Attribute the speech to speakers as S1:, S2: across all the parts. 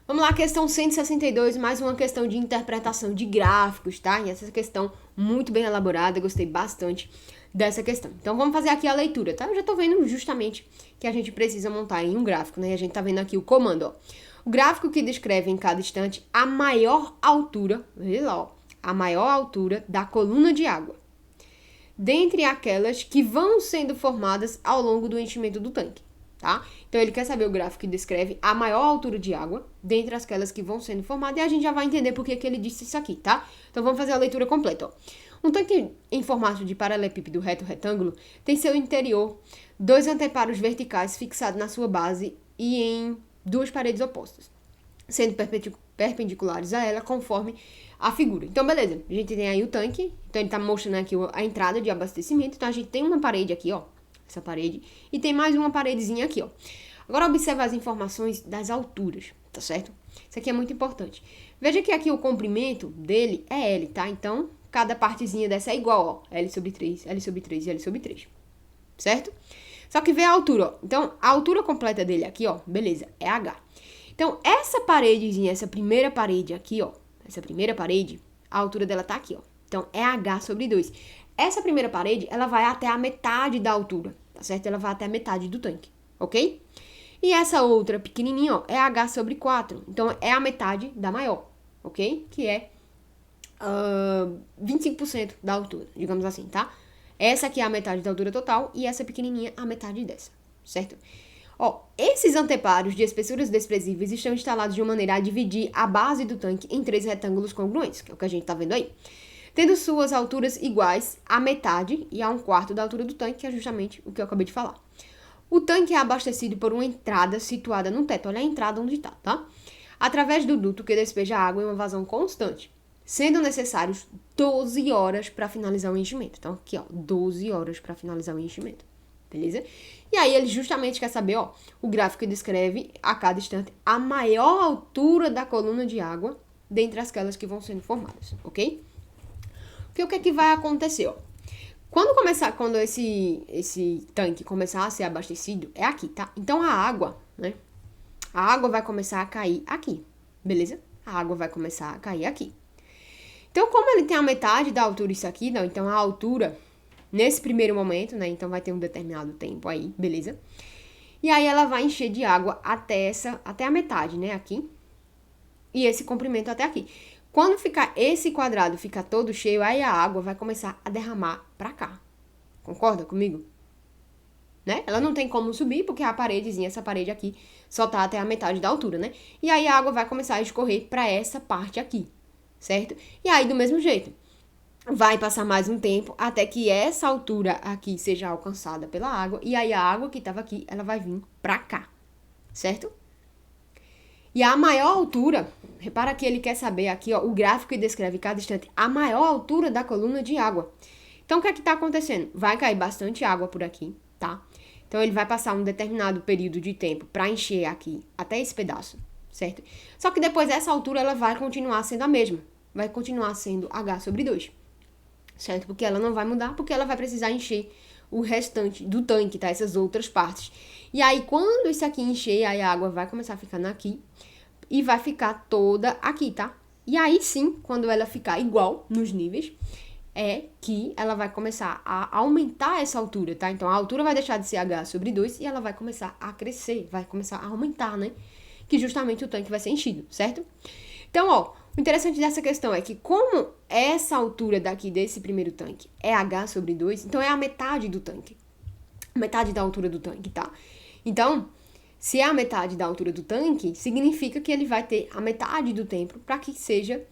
S1: Vamos lá, questão 162, mais uma questão de interpretação de gráficos, tá? E essa questão muito bem elaborada, eu gostei bastante dessa questão. Então, vamos fazer aqui a leitura, tá? Eu já tô vendo justamente que a gente precisa montar em um gráfico, né? E a gente tá vendo aqui o comando, ó. O gráfico que descreve em cada instante a maior altura, veja lá, ó, a maior altura da coluna de água, dentre aquelas que vão sendo formadas ao longo do enchimento do tanque. Tá? Então, ele quer saber o gráfico que descreve a maior altura de água, dentre aquelas que vão sendo formadas, e a gente já vai entender por que ele disse isso aqui, tá? Então, vamos fazer a leitura completa, ó. Um tanque em formato de paralelepípedo reto-retângulo tem seu interior 2 anteparos verticais fixados na sua base e em 2 paredes opostas, sendo perpendiculares a ela conforme a figura. Então, beleza, a gente tem aí o tanque, então ele tá mostrando aqui a entrada de abastecimento, então a gente tem uma parede aqui, ó, essa parede, e tem mais uma paredezinha aqui, ó. Agora, observa as informações das alturas, tá certo? Isso aqui é muito importante. Veja que aqui o comprimento dele é L, tá? Então, cada partezinha dessa é igual, ó, L sobre 3, L sobre 3 e L sobre 3, certo? Só que vê a altura, ó. Então, a altura completa dele aqui, ó, beleza, é H. Então, essa paredezinha, essa primeira parede aqui, ó, essa primeira parede, a altura dela tá aqui, ó. Então, é H sobre 2. Essa primeira parede, ela vai até a metade da altura, tá certo? Ela vai até a metade do tanque, ok? E essa outra pequenininha, ó, é H sobre 4. Então, é a metade da maior, ok? Que é 25% da altura, digamos assim, tá? Essa aqui é a metade da altura total e essa pequenininha a metade dessa, certo? Ó, esses anteparos de espessuras desprezíveis estão instalados de uma maneira a dividir a base do tanque em 3 retângulos congruentes, que é o que a gente tá vendo aí, tendo suas alturas iguais à metade e a 1/4 da altura do tanque, que é justamente o que eu acabei de falar. O tanque é abastecido por uma entrada situada no teto, olha a entrada onde tá? Através do duto que despeja água em uma vazão constante, sendo necessários 12 horas para finalizar o enchimento. Então, aqui, ó, 12 horas para finalizar o enchimento, beleza? E aí, ele justamente quer saber, ó, o gráfico que descreve a cada instante a maior altura da coluna de água dentre aquelas que vão sendo formadas, ok? Porque o que é que vai acontecer, ó? Quando esse tanque começar a ser abastecido, é aqui, tá? Então, a água, né? A água vai começar a cair aqui, beleza? A água vai começar a cair aqui. Então, como ele tem a metade da altura isso aqui, não, então a altura, nesse primeiro momento, né? Então, vai ter um determinado tempo aí, beleza? E aí, ela vai encher de água até a metade, né? Aqui. E esse comprimento até aqui. Quando ficar esse quadrado ficar todo cheio, aí a água vai começar a derramar pra cá. Concorda comigo? Né? Ela não tem como subir, porque a paredezinha, essa parede aqui, só tá até a metade da altura, né? E aí a água vai começar a escorrer pra essa parte aqui, certo? E aí, do mesmo jeito, vai passar mais um tempo até que essa altura aqui seja alcançada pela água. E aí a água que tava aqui, ela vai vir pra cá, certo? E a maior altura, repara que ele quer saber aqui, ó, o gráfico que descreve cada instante a maior altura da coluna de água. Então, o que é que tá acontecendo? Vai cair bastante água por aqui, tá? Então, ele vai passar um determinado período de tempo para encher aqui, até esse pedaço, certo? Só que depois, essa altura, ela vai continuar sendo a mesma. Vai continuar sendo H sobre 2, certo? Porque ela não vai mudar, porque ela vai precisar encher o restante do tanque, tá? Essas outras partes. E aí, quando isso aqui encher, aí a água vai começar a ficar aqui e vai ficar toda aqui, tá? E aí sim, quando ela ficar igual nos níveis, é que ela vai começar a aumentar essa altura, tá? Então, a altura vai deixar de ser H sobre 2 e ela vai começar a crescer, vai começar a aumentar, né? Que justamente o tanque vai ser enchido, certo? Então, ó, o interessante dessa questão é que como essa altura daqui desse primeiro tanque é H sobre 2, então é a metade do tanque. Metade da altura do tanque, tá? Então, se é a metade da altura do tanque, significa que ele vai ter a metade do tempo para que seja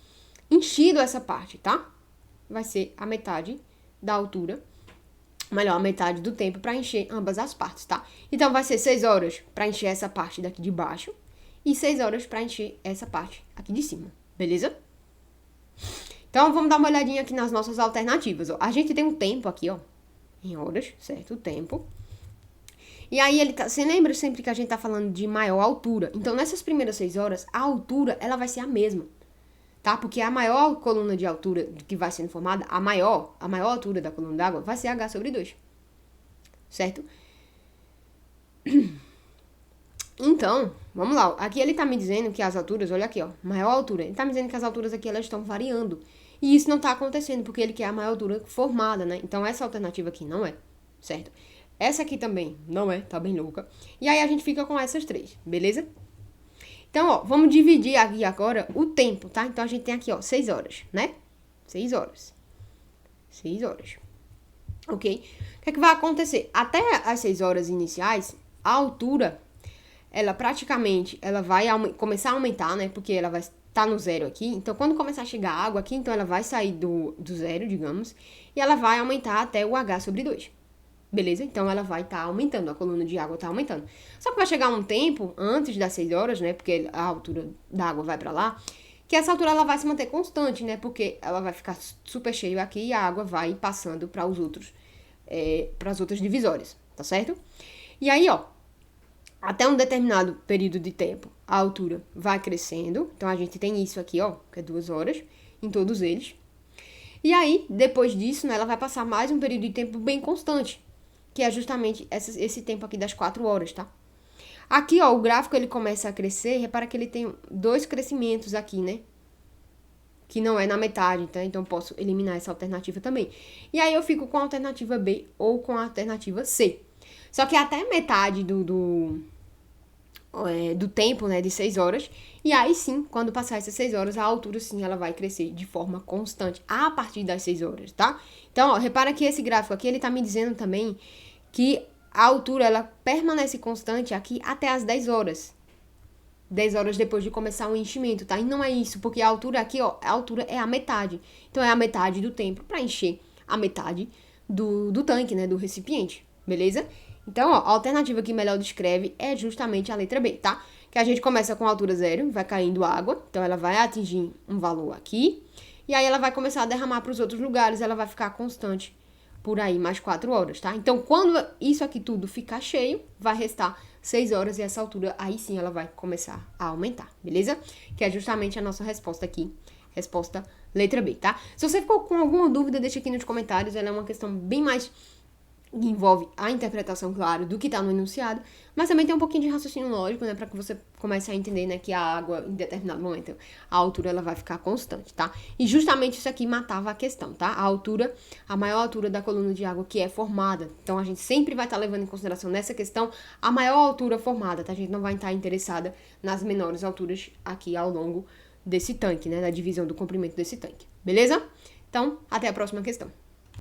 S1: enchido essa parte, tá? Vai ser a metade da altura, melhor, a metade do tempo para encher ambas as partes, tá? Então, vai ser 6 horas para encher essa parte daqui de baixo e 6 horas para encher essa parte aqui de cima, beleza? Então, vamos dar uma olhadinha aqui nas nossas alternativas, ó. A gente tem um tempo aqui, ó, em horas, certo? O tempo. E aí, você lembra sempre que a gente tá falando de maior altura? Então, nessas primeiras 6 horas, a altura, ela vai ser a mesma, tá? Porque a maior coluna de altura que vai sendo formada, a maior altura da coluna d'água vai ser H sobre 2, certo? Então, vamos lá. Aqui ele tá me dizendo que as alturas, olha aqui, ó, maior altura. Ele tá me dizendo que as alturas aqui, elas estão variando. E isso não tá acontecendo, porque ele quer a maior altura formada, né? Então, essa alternativa aqui não é, certo? Essa aqui também não é, tá bem louca. E aí, a gente fica com essas três, beleza? Então, ó, vamos dividir aqui agora o tempo, tá? Então, a gente tem aqui, ó, 6 horas, né? 6 horas. 6 horas. Ok? O que é que vai acontecer? Até as 6 horas iniciais, a altura, ela praticamente, ela vai começar a aumentar, né? Porque ela vai estar no zero aqui. Então, quando começar a chegar água aqui, então ela vai sair do zero, digamos, e ela vai aumentar até o H sobre 2. Beleza? Então, ela vai estar aumentando, a coluna de água está aumentando. Só que vai chegar um tempo, antes das 6 horas, né? Porque a altura da água vai para lá, que essa altura ela vai se manter constante, né? Porque ela vai ficar super cheia aqui e a água vai passando para os outros, para as outras divisórias, tá certo? E aí, ó, até um determinado período de tempo, a altura vai crescendo. Então, a gente tem isso aqui, ó, que é 2 horas, em todos eles. E aí, depois disso, né, ela vai passar mais um período de tempo bem constante, que é justamente esse tempo aqui das 4 horas, tá? Aqui, ó, o gráfico ele começa a crescer, repara que ele tem 2 crescimentos aqui, né? Que não é na metade, tá? Então, posso eliminar essa alternativa também. E aí, eu fico com a alternativa B ou com a alternativa C. Só que até metade do tempo, né, de 6 horas. E aí, sim, quando passar essas 6 horas, a altura, sim, ela vai crescer de forma constante a partir das 6 horas, tá? Então, ó, repara que esse gráfico aqui, ele tá me dizendo também que a altura, ela permanece constante aqui até as 10 horas. 10 horas depois de começar o enchimento, tá? E não é isso, porque a altura aqui, ó, a altura é a metade. Então, é a metade do tempo para encher a metade do tanque, né, do recipiente, beleza? Então, ó, a alternativa que melhor descreve é justamente a letra B, tá? Que a gente começa com a altura zero, vai caindo água, então ela vai atingir um valor aqui, e aí ela vai começar a derramar para os outros lugares, ela vai ficar constante por aí mais 4 horas, tá? Então, quando isso aqui tudo ficar cheio, vai restar 6 horas e essa altura, aí sim, ela vai começar a aumentar, beleza? Que é justamente a nossa resposta aqui, resposta letra B, tá? Se você ficou com alguma dúvida, deixa aqui nos comentários, ela é uma questão bem mais que envolve a interpretação, claro, do que está no enunciado, mas também tem um pouquinho de raciocínio lógico, né, para que você comece a entender, né, que a água, em determinado momento, a altura, ela vai ficar constante, tá? E justamente isso aqui matava a questão, tá? A altura, a maior altura da coluna de água que é formada. Então, a gente sempre vai estar levando em consideração nessa questão a maior altura formada, tá? A gente não vai estar interessada nas menores alturas aqui ao longo desse tanque, né, da divisão do comprimento desse tanque, beleza? Então, até a próxima questão.